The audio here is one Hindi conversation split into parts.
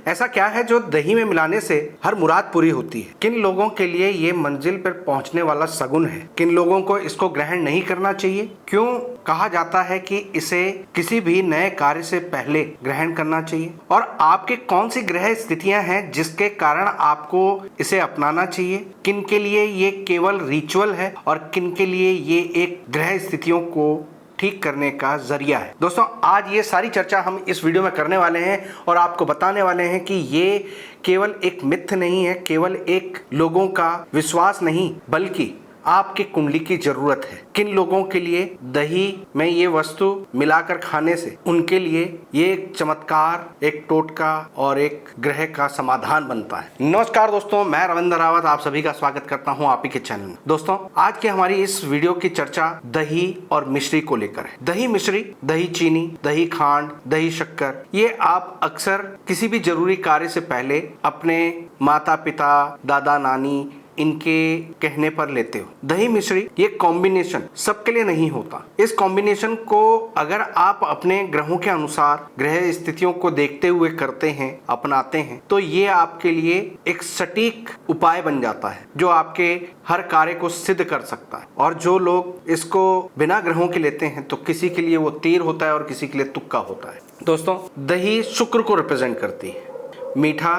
ऐसा क्या है जो दही में मिलाने से हर मुराद पूरी होती है? किन लोगों के लिए ये मंजिल पर पहुंचने वाला सगुन है? किन लोगों को इसको ग्रहण नहीं करना चाहिए? क्यों कहा जाता है कि इसे किसी भी नए कार्य से पहले ग्रहण करना चाहिए? और आपके कौन सी ग्रह स्थितियां हैं जिसके कारण आपको इसे अपनाना चाहिए? किन के लिए ये केवल रिचुअल है और किन के लिए ये एक ग्रह स्थितियों को ठीक करने का जरिया है? दोस्तों, आज ये सारी चर्चा हम इस वीडियो में करने वाले हैं और आपको बताने वाले हैं कि ये केवल एक मिथ नहीं है, केवल एक लोगों का विश्वास नहीं, बल्कि आपकी कुंडली की जरूरत है। किन लोगों के लिए दही में ये वस्तु मिलाकर खाने से उनके लिए ये एक चमत्कार, एक टोटका और एक ग्रह का समाधान बनता है। नमस्कार दोस्तों, मैं रविंद्र रावत आप सभी का स्वागत करता हूं आप ही के चैनल में। दोस्तों, आज की हमारी इस वीडियो की चर्चा दही और मिश्री को लेकर है। दही मिश्री, दही चीनी, दही खांड, दही शक्कर, ये आप अक्सर किसी भी जरूरी कार्य से पहले अपने माता पिता, दादा नानी इनके कहने पर लेते हो। दही मिश्री ये कॉम्बिनेशन सबके लिए नहीं होता। इस कॉम्बिनेशन को अगर आप अपने ग्रहों के अनुसार ग्रह स्थितियों को देखते हुए करते हैं, अपनाते हैं, तो ये आपके लिए एक सटीक उपाय बन जाता है जो आपके हर कार्य को सिद्ध कर सकता है। और जो लोग इसको बिना ग्रहों के लेते हैं तो किसी के लिए वो तीर होता है और किसी के लिए तुक्का होता है। दोस्तों, दही शुक्र को रिप्रेजेंट करती है। मीठा,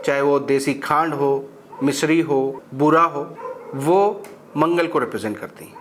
चाहे वो देसी खांड हो, मिश्री हो, बूरा हो, वो मंगल को रिप्रेजेंट करती हैं।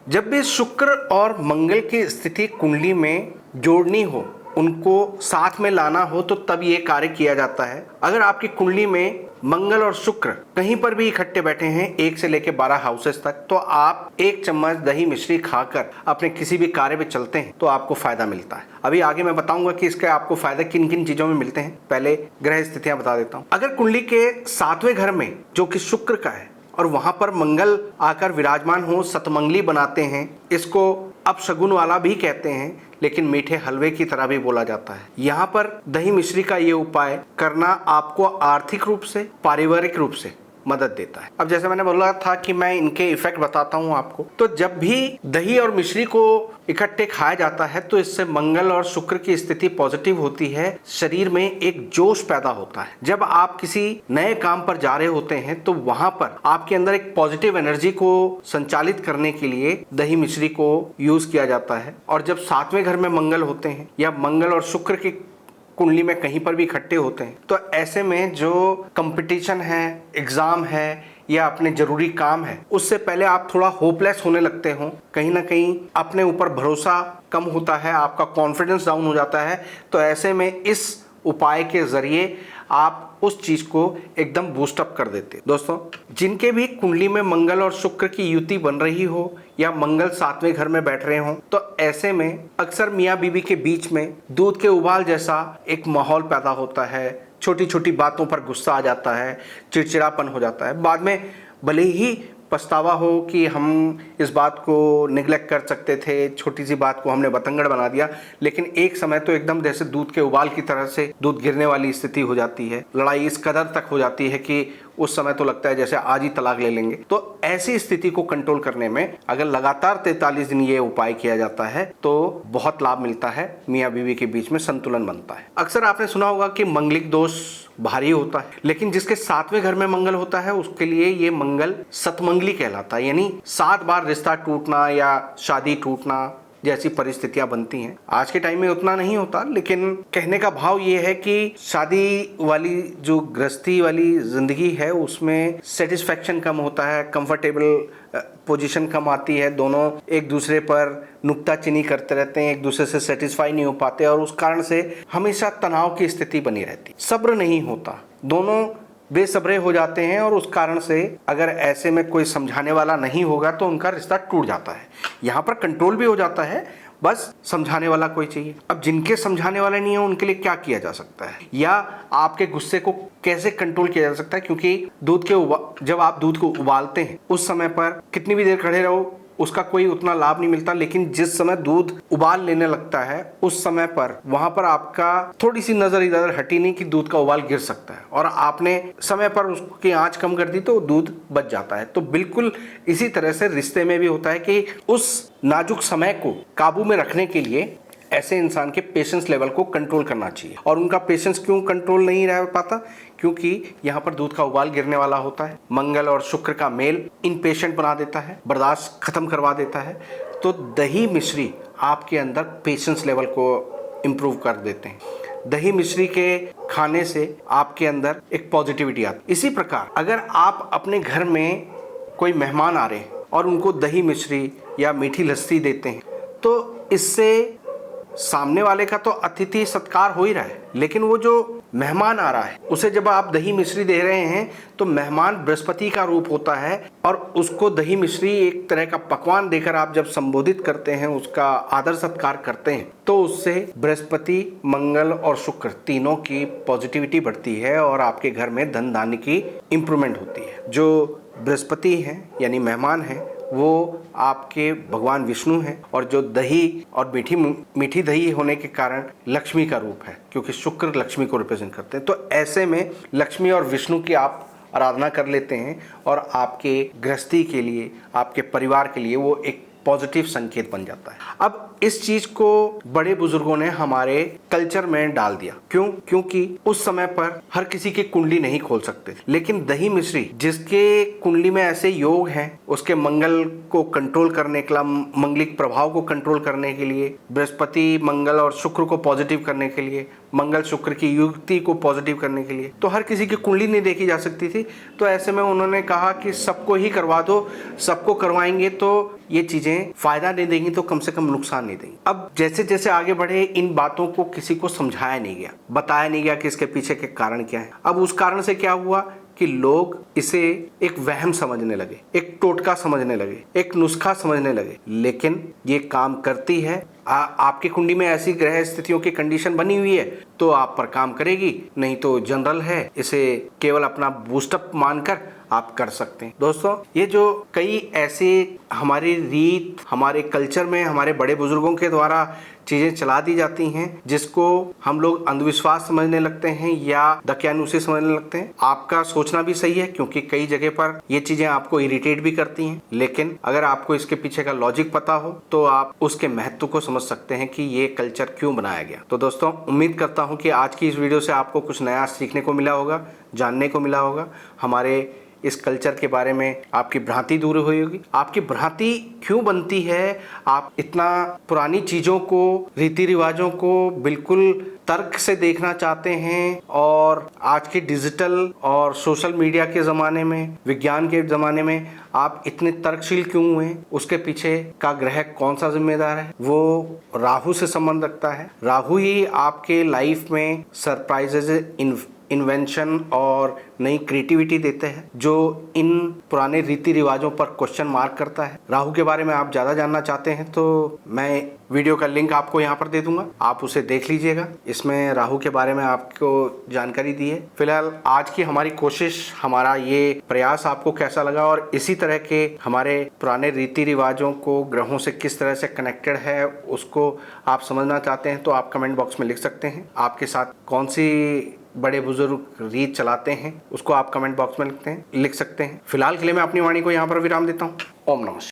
जब भी शुक्र और मंगल की स्थिति कुंडली में जोड़नी हो, उनको साथ में लाना हो, तो तब ये कार्य किया जाता है। अगर आपकी कुंडली में मंगल और शुक्र कहीं पर भी इकट्ठे बैठे हैं 1 से लेकर 12 हाउसेस तक, तो आप 1 चम्मच दही मिश्री खाकर अपने किसी भी कार्य में चलते हैं तो आपको फायदा मिलता है। अभी आगे मैं बताऊंगा कि इसके आपको फायदे किन किन चीजों में मिलते हैं। पहले ग्रह स्थितियां बता देता हूं। अगर कुंडली के 7वें घर में, जो कि शुक्र का है, और वहां पर मंगल आकर विराजमान हो, सतमंगली बनाते हैं, इसको अपशगुन वाला भी कहते हैं, लेकिन मीठे हलवे की तरह भी बोला जाता है। यहाँ पर दही मिश्री का ये उपाय करना आपको आर्थिक रूप से, पारिवारिक रूप से मदद देता है। अब जैसे मैंने बोला था कि मैं इनके इफेक्ट बताता हूँ आपको, तो जब भी दही और मिश्री को इकट्ठे खाया जाता है तो इससे मंगल और शुक्र की स्थिति पॉजिटिव होती है। शरीर में एक जोश पैदा होता है। जब आप किसी नए काम पर जा रहे होते हैं तो वहां पर आपके अंदर एक पॉजिटिव एनर्जी को संचालित करने के लिए दही मिश्री को यूज किया जाता है। और जब 7वें घर में मंगल होते हैं या मंगल और शुक्र की कुंडली में कहीं पर भी इकट्ठे होते हैं, तो ऐसे में जो कंपटीशन है, एग्जाम है या अपने जरूरी काम है, उससे पहले आप थोड़ा होपलेस होने लगते हो, कहीं ना कहीं अपने ऊपर भरोसा कम होता है, आपका कॉन्फिडेंस डाउन हो जाता है। तो ऐसे में इस उपाय के जरिए आप उस चीज को एकदम बूस्टअप कर देते हैं। दोस्तों, जिनके भी कुंडली में मंगल और शुक्र की युति बन रही हो या मंगल 7वें घर में बैठ रहे हो, तो ऐसे में अक्सर मियाँ बीवी के बीच में दूध के उबाल जैसा एक माहौल पैदा होता है। छोटी छोटी बातों पर गुस्सा आ जाता है, चिड़चिड़ापन हो जाता है। बाद में भले ही पछतावा हो कि हम इस बात को निगलेक्ट कर सकते थे, छोटी सी बात को हमने बतंगड़ बना दिया, लेकिन एक समय तो एकदम जैसे दूध के उबाल की तरह से दूध गिरने वाली स्थिति हो जाती है। लड़ाई इस कदर तक हो जाती है कि उस समय तो लगता है जैसे आज ही तलाक ले लेंगे। तो ऐसी स्थिति को कंट्रोल करने में अगर लगातार 43 दिन ये उपाय किया जाता है तो बहुत लाभ मिलता है, मियाँ बीवी के बीच में संतुलन बनता है। अक्सर आपने सुना होगा कि मंगलिक दोष भारी होता है, लेकिन जिसके 7वें घर में मंगल होता है उसके लिए ये मंगल सतमंगली कहलाता है, यानी 7 बार रिश्ता टूटना या शादी टूटना जैसी परिस्थितियां बनती हैं। आज के टाइम में उतना नहीं होता, लेकिन कहने का भाव ये है कि शादी वाली जो गृहस्थी वाली जिंदगी है उसमें सेटिस्फैक्शन कम होता है, कंफर्टेबल पोजीशन कम आती है, दोनों एक दूसरे पर नुक्ताचीनी करते रहते हैं, एक दूसरे से सेटिस्फाई नहीं हो पाते और उस कारण से हमेशा तनाव की स्थिति बनी रहती, सब्र नहीं होता, दोनों बेसब्रे हो जाते हैं और उस कारण से अगर ऐसे में कोई समझाने वाला नहीं होगा तो उनका रिश्ता टूट जाता है। यहाँ पर कंट्रोल भी हो जाता है, बस समझाने वाला कोई चाहिए। अब जिनके समझाने वाले नहीं है उनके लिए क्या किया जा सकता है या आपके गुस्से को कैसे कंट्रोल किया जा सकता है? क्योंकि जब आप दूध को उबालते हैं उस समय पर कितनी भी देर खड़े रहो उसका कोई उतना लाभ नहीं मिलता, लेकिन जिस समय दूध उबाल लेने लगता है उस समय पर वहां पर आपका थोड़ी सी नजर इधर हटी नहीं कि दूध का उबाल गिर सकता है और आपने समय पर उसकी आंच कम कर दी तो दूध बच जाता है। तो बिल्कुल इसी तरह से रिश्ते में भी होता है कि उस नाजुक समय को काबू में रखने के लिए ऐसे इंसान के पेशेंस लेवल को कंट्रोल करना चाहिए। और उनका पेशेंस क्यों कंट्रोल नहीं रह पाता? क्योंकि यहाँ पर दूध का उबाल गिरने वाला होता है। मंगल और शुक्र का मेल इम्पेशेंट बना देता है, बर्दाश्त खत्म करवा देता है। तो दही मिश्री आपके अंदर पेशेंस लेवल को इम्प्रूव कर देते हैं। दही मिश्री के खाने से आपके अंदर एक पॉजिटिविटी आती है। इसी प्रकार अगर आप अपने घर में कोई मेहमान आ रहे हैं और उनको दही मिश्री या मीठी लस्सी देते हैं, तो इससे सामने वाले का तो अतिथि सत्कार हो ही रहा है, लेकिन वो जो मेहमान आ रहा है उसे जब आप दही मिश्री दे रहे हैं तो मेहमान बृहस्पति का रूप होता है और उसको दही मिश्री एक तरह का पकवान देकर आप जब संबोधित करते हैं, उसका आदर सत्कार करते हैं, तो उससे बृहस्पति, मंगल और शुक्र तीनों की पॉजिटिविटी बढ़ती है और आपके घर में धन धान्य की इंप्रूवमेंट होती है। जो बृहस्पति हैं यानी मेहमान हैं वो आपके भगवान विष्णु हैं और जो दही और मीठी दही होने के कारण लक्ष्मी का रूप है, क्योंकि शुक्र लक्ष्मी को रिप्रेजेंट करते हैं। तो ऐसे में लक्ष्मी और विष्णु की आप आराधना कर लेते हैं और आपके गृहस्थी के लिए, आपके परिवार के लिए वो एक पॉजिटिव संकेत बन जाता है। अब इस चीज को बड़े बुजुर्गों ने हमारे कल्चर में डाल दिया। क्यों? क्योंकि उस समय पर हर किसी की कुंडली नहीं खोल सकते थे, लेकिन दही मिश्री जिसके कुंडली में ऐसे योग हैं, उसके मंगल को कंट्रोल करने के लिए, मंगलिक प्रभाव को कंट्रोल करने के लिए, बृहस्पति, मंगल और शुक्र को पॉजिटिव करने के लिए, मंगल शुक्र की युक्ति को पॉजिटिव करने के लिए, तो हर किसी की कुंडली नहीं देखी जा सकती थी। तो ऐसे में उन्होंने कहा कि सबको ही करवा दो, सबको करवाएंगे तो ये चीजें फायदा नहीं देंगी तो कम से कम नुकसान नहीं देंगी। अब जैसे जैसे आगे बढ़े इन बातों को किसी को समझाया नहीं गया, बताया नहीं गया कि इसके पीछे के कारण क्या है। अब उस कारण से क्या हुआ कि लोग इसे एक वहम समझने लगे, एक टोटका समझने लगे, एक नुस्खा समझने लगे, लेकिन ये काम करती है। आपकी कुंडली में ऐसी ग्रह स्थितियों की कंडीशन बनी हुई है तो आप पर काम करेगी, नहीं तो जनरल है, इसे केवल अपना बूस्टअप मानकर आप कर सकते हैं। दोस्तों, ये जो कई ऐसे हमारी रीत, हमारे कल्चर में हमारे बड़े बुजुर्गों के द्वारा चीजें चला दी जाती हैं, जिसको हम लोग अंधविश्वास समझने लगते हैं या दकियानुसी समझने लगते हैं। आपका सोचना भी सही है, क्योंकि कई जगह पर ये चीजें आपको इरिटेट भी करती हैं, लेकिन अगर आपको इसके पीछे का लॉजिक पता हो तो आप उसके महत्व को समझ सकते हैं कि ये कल्चर क्यों बनाया गया। तो दोस्तों, उम्मीद करता हूँ कि आज की इस वीडियो से आपको कुछ नया सीखने को मिला होगा, जानने को मिला होगा। हमारे इस कल्चर के बारे में आपकी भ्रांति दूर हुई होगी। आपकी भ्रांति क्यों बनती है? आप इतना पुरानी चीज़ों को, रीति रिवाजों को बिल्कुल तर्क से देखना चाहते हैं और आज के डिजिटल और सोशल मीडिया के ज़माने में, विज्ञान के ज़माने में आप इतने तर्कशील क्यों हुए? उसके पीछे का ग्रह कौन सा जिम्मेदार है? वो राहु से संबंध रखता है। राहु ही आपके लाइफ में सरप्राइजेज, इन्वेंशन और नई क्रिएटिविटी देते हैं, जो इन पुराने रीति रिवाजों पर क्वेश्चन मार्क करता है। राहु के बारे में आप ज़्यादा जानना चाहते हैं तो मैं वीडियो का लिंक आपको यहाँ पर दे दूंगा, आप उसे देख लीजिएगा। इसमें राहु के बारे में आपको जानकारी दी है। फिलहाल आज की हमारी कोशिश, हमारा ये प्रयास आपको कैसा लगा और इसी तरह के हमारे पुराने रीति रिवाजों को ग्रहों से किस तरह से कनेक्टेड है उसको आप समझना चाहते हैं तो आप कमेंट बॉक्स में लिख सकते हैं। आपके साथ कौन सी बड़े बुजुर्ग रीत चलाते हैं उसको आप कमेंट बॉक्स में लिख सकते हैं। फिलहाल के लिए मैं अपनी वाणी को यहाँ पर विराम देता हूँ। ओम नमः।